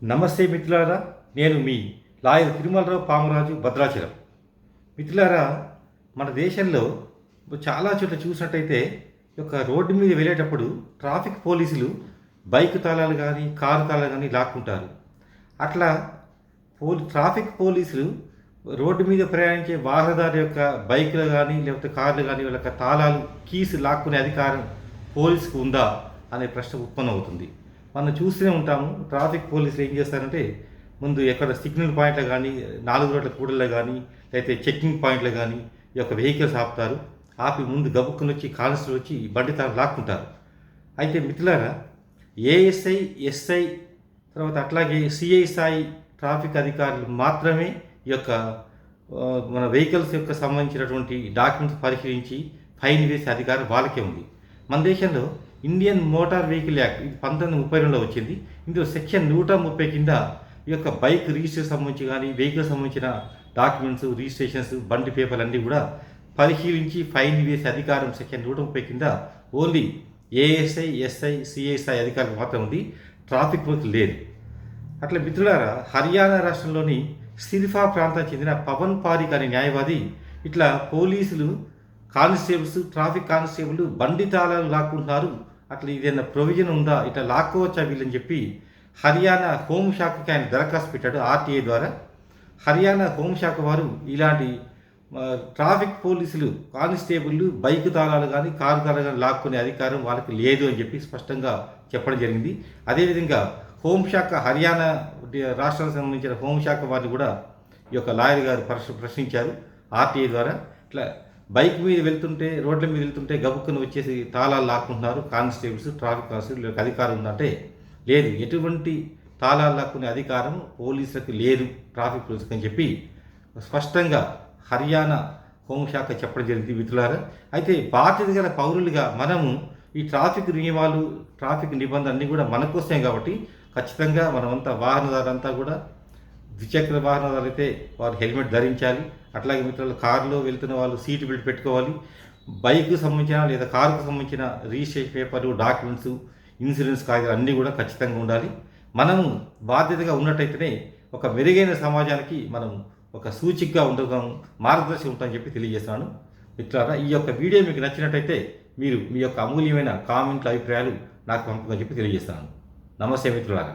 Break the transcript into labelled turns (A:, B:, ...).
A: నమస్తే మిత్రులారా, నేను మీ లాయర్ తిరుమలరావు పామరాజు, భద్రాచలం. మిత్రులారా, మన దేశంలో చాలా చోట్ల చూసినట్టయితే రోడ్డు మీద వెళ్ళేటప్పుడు ట్రాఫిక్ పోలీసులు బైక్ తాళాలు కానీ కారు తాళాలు కానీ లాక్కుంటారు. అట్లా ట్రాఫిక్ పోలీసులు రోడ్డు మీద ప్రయాణించే వాహనదారు యొక్క బైకులు కానీ లేకపోతే కార్లు కానీ వాళ్ళ తాళాలు కీస్ లాక్కునే అధికారం పోలీసుకు ఉందా అనే ప్రశ్న ఉత్పన్నమవుతుంది. మనం చూస్తూనే ఉంటాము, ట్రాఫిక్ పోలీసులు ఏం చేస్తారంటే ముందు ఎక్కడ సిగ్నల్ పాయింట్లు కానీ 4 రోడ్ల కూడల్లో కానీ లేకపోతే చెక్కింగ్ పాయింట్లు కానీ వెహికల్స్ ఆపుతారు. ఆపి ముందు గబుక్కుని వచ్చి కానిస్టేబుల్ వచ్చి బండి తాను లాక్కుంటారు. అయితే మిత్రులారా, ఏఎస్ఐ, ఎస్ఐ, తర్వాత అట్లాగే సిఐ స్థాయి ట్రాఫిక్ అధికారులు మాత్రమే మన వెహికల్స్ సంబంధించినటువంటి డాక్యుమెంట్స్ పరిశీలించి ఫైన్ వేసే అధికారం వాళ్ళకే ఉంది. మన దేశంలో ఇండియన్ మోటార్ వెహికల్ యాక్ట్, ఇది 1932లో వచ్చింది. ఇందులో సెక్షన్ 130 కింద బైక్ రిజిస్టర్ సంబంధించి కానీ వెహికల్ సంబంధించిన డాక్యుమెంట్స్, రిజిస్ట్రేషన్స్, బండి పేపర్లు అన్నీ కూడా పరిశీలించి ఫైన్ వేసే అధికారం సెక్షన్ 130 కింద ఓన్లీ ఏఎస్ఐ, ఎస్ఐ, సిఐ అధికారులకు మాత్రం ఉంది, ట్రాఫిక్ పోలీసులు లేదు. అట్లా మిత్రులారా, హర్యానా రాష్ట్రంలోని సిర్ఫా ప్రాంతానికి చెందిన పవన్ పారిక్ అనే న్యాయవాది ఇట్లా పోలీసులు కానిస్టేబుల్స్, ట్రాఫిక్ కానిస్టేబుల్ బండి తాళాలు లాక్కుంటున్నారు, అట్లా ఇదేనా ప్రొవిజన్ ఉందా, ఇట్లా లాక్కోవచ్చా వీళ్ళని చెప్పి హర్యానా హోంశాఖకి ఆయన దరఖాస్తు పెట్టాడు ఆర్టీఐ ద్వారా. హర్యానా హోంశాఖ వారు ఇలాంటి ట్రాఫిక్ పోలీసులు కానిస్టేబుల్ బైక్ తాళాలు కానీ కారు తాళాలు కానీ లాక్కునే అధికారం వాళ్ళకి లేదు అని చెప్పి స్పష్టంగా చెప్పడం జరిగింది. అదేవిధంగా హోంశాఖ, హర్యానా రాష్ట్రానికి సంబంధించిన హోంశాఖ వారిని కూడా లాయర్ గారు ప్రశ్నించారు ఆర్టీఐ ద్వారా. ఇట్లా బైక్ మీద వెళ్తుంటే, రోడ్ల మీద వెళ్తుంటే గబుక్కుని వచ్చేసి తాళాలు లాక్కుంటున్నారు కానిస్టేబుల్స్, ట్రాఫిక్ కానిస్టేబుల్ అధికారం ఉందంటే లేదు, ఎటువంటి తాళాలు లాక్కునే అధికారం పోలీసులకు లేదు, ట్రాఫిక్ పోలీసులకు అని చెప్పి స్పష్టంగా హర్యానా హోంశాఖ చెప్పడం జరిగింది మిత్రులారా. అయితే బాధ్యత గల పౌరులుగా మనము ఈ ట్రాఫిక్ నియమాలు, ట్రాఫిక్ నిబంధనలు అన్నీ కూడా మనకోసమే కాబట్టి ఖచ్చితంగా మనమంతా వాహనదారులంతా కూడా ద్విచక్ర వాహనదారులు అయితే వారు హెల్మెట్ ధరించాలి. అట్లాగే మిత్రులు కారులో వెళ్తున్న వాళ్ళు సీట్ బెల్ట్ పెట్టుకోవాలి. బైక్కి సంబంధించిన లేదా కారుకు సంబంధించిన రిజిస్ట్రేషన్ పేపర్లు, డాక్యుమెంట్స్, ఇన్సూరెన్స్ కాగితాలు అన్నీ కూడా ఖచ్చితంగా ఉండాలి. మనము బాధ్యతగా ఉన్నట్టయితేనే మెరుగైన సమాజానికి మనం సూచికగా ఉండగం, మార్గదర్శి ఉంటామని చెప్పి తెలియజేస్తున్నాను. మిత్రులారా, ఈ వీడియో మీకు నచ్చినట్టయితే మీరు మీ అమూల్యమైన కామెంట్లు, అభిప్రాయాలు నాకు పంపమని చెప్పి తెలియజేస్తున్నాను. నమస్తే మిత్రులారా.